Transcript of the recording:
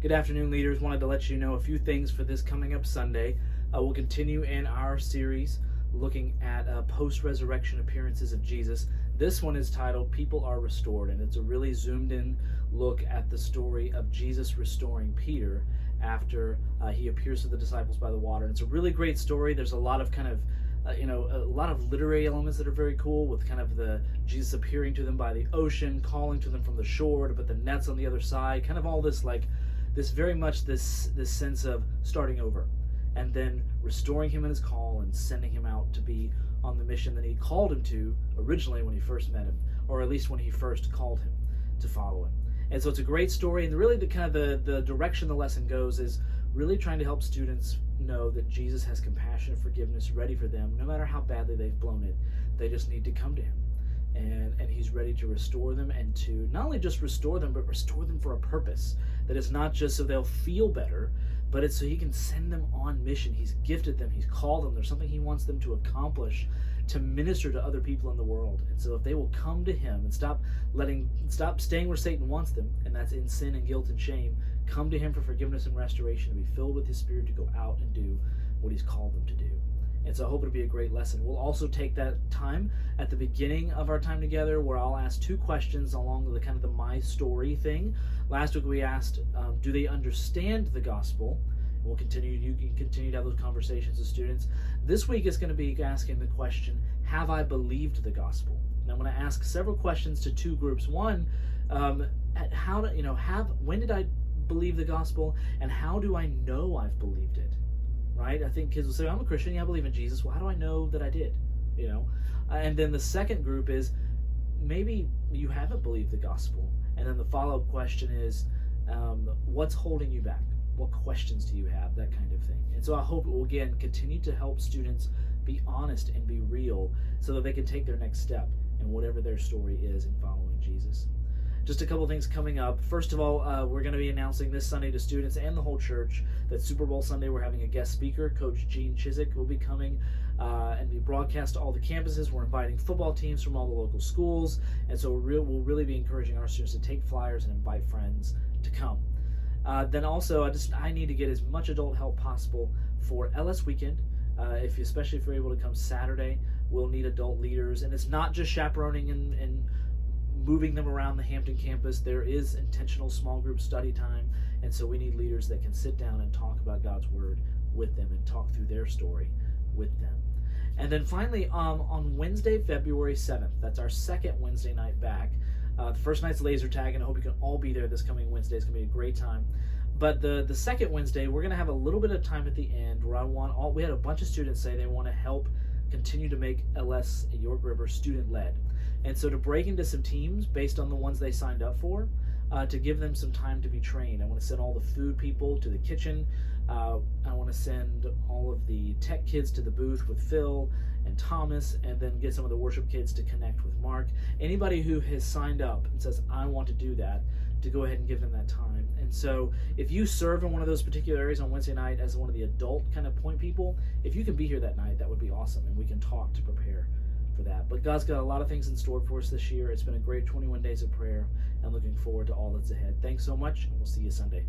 Good afternoon, leaders. Wanted to let you know a few things for this coming up Sunday. We'll continue in our series looking at post-resurrection appearances of Jesus. This one is titled People Are Restored, and it's a really zoomed in look at the story of Jesus restoring Peter after he appears to the disciples by the water. And it's a really great story. There's a lot of a lot of literary elements that are very cool, with kind of the Jesus appearing to them by the ocean, calling to them from the shore to put the nets on the other side, kind of all this very much this sense of starting over and then restoring him in his call and sending him out to be on the mission that he called him to originally when he first met him, or at least when he first called him to follow him. And so it's a great story, and really the direction the lesson goes is really trying to help students know that Jesus has compassion and forgiveness ready for them no matter how badly they've blown it. They just need to come to him. And he's ready to restore them, and to not only just restore them, but restore them for a purpose. That it's not just so they'll feel better, but it's so he can send them on mission. He's gifted them, he's called them. There's something he wants them to accomplish, to minister to other people in the world. And so if they will come to him and stop staying where Satan wants them, and that's in sin and guilt and shame, come to him for forgiveness and restoration, to be filled with his Spirit to go out and do what he's called them to do. And so I hope it'll be a great lesson. We'll also take that time at the beginning of our time together where I'll ask two questions along the kind of the my story thing. Last week we asked, do they understand the gospel? You can continue to have those conversations with students. This week is going to be asking the question, have I believed the gospel? And I'm going to ask several questions to two groups. One, when did I believe the gospel, and how do I know I've believed it? Right? I think kids will say, I'm a Christian, yeah, I believe in Jesus. Well, how do I know that I did? And then the second group is, maybe you haven't believed the gospel. And then the follow-up question is, what's holding you back? What questions do you have? That kind of thing. And so I hope it will, again, continue to help students be honest and be real so that they can take their next step in whatever their story is in following Jesus. Just a couple things coming up. First of all, we're going to be announcing this Sunday to students and the whole church that Super Bowl Sunday we're having a guest speaker. Coach Gene Chiswick will be coming and be broadcast to all the campuses. We're inviting football teams from all the local schools, and so we'll really be encouraging our students to take flyers and invite friends to come. Then also, I need to get as much adult help possible for LS Weekend. Especially if you're able to come Saturday, we'll need adult leaders, and it's not just chaperoning and moving them around the Hampton campus. There is intentional small group study time, and so we need leaders that can sit down and talk about God's Word with them and talk through their story with them. And then finally, on Wednesday, February 7th, that's our second Wednesday night back. The first night's laser tag, and I hope you can all be there this coming Wednesday. It's going to be a great time. But the second Wednesday, we're going to have a little bit of time at the end where we had a bunch of students say they want to help continue to make LS York River student-led. And so to break into some teams based on the ones they signed up for, to give them some time to be trained. I want to send all the food people to the kitchen. I want to send all of the tech kids to the booth with Phil and Thomas, and then get some of the worship kids to connect with Mark. Anybody who has signed up and says, I want to do that, to go ahead and give them that time. And so if you serve in one of those particular areas on Wednesday night as one of the adult kind of point people, if you can be here that night, that would be awesome, and we can talk to prepare for that. But God's got a lot of things in store for us this year. It's been a great 21 days of prayer, and looking forward to all that's ahead. Thanks so much, and we'll see you Sunday.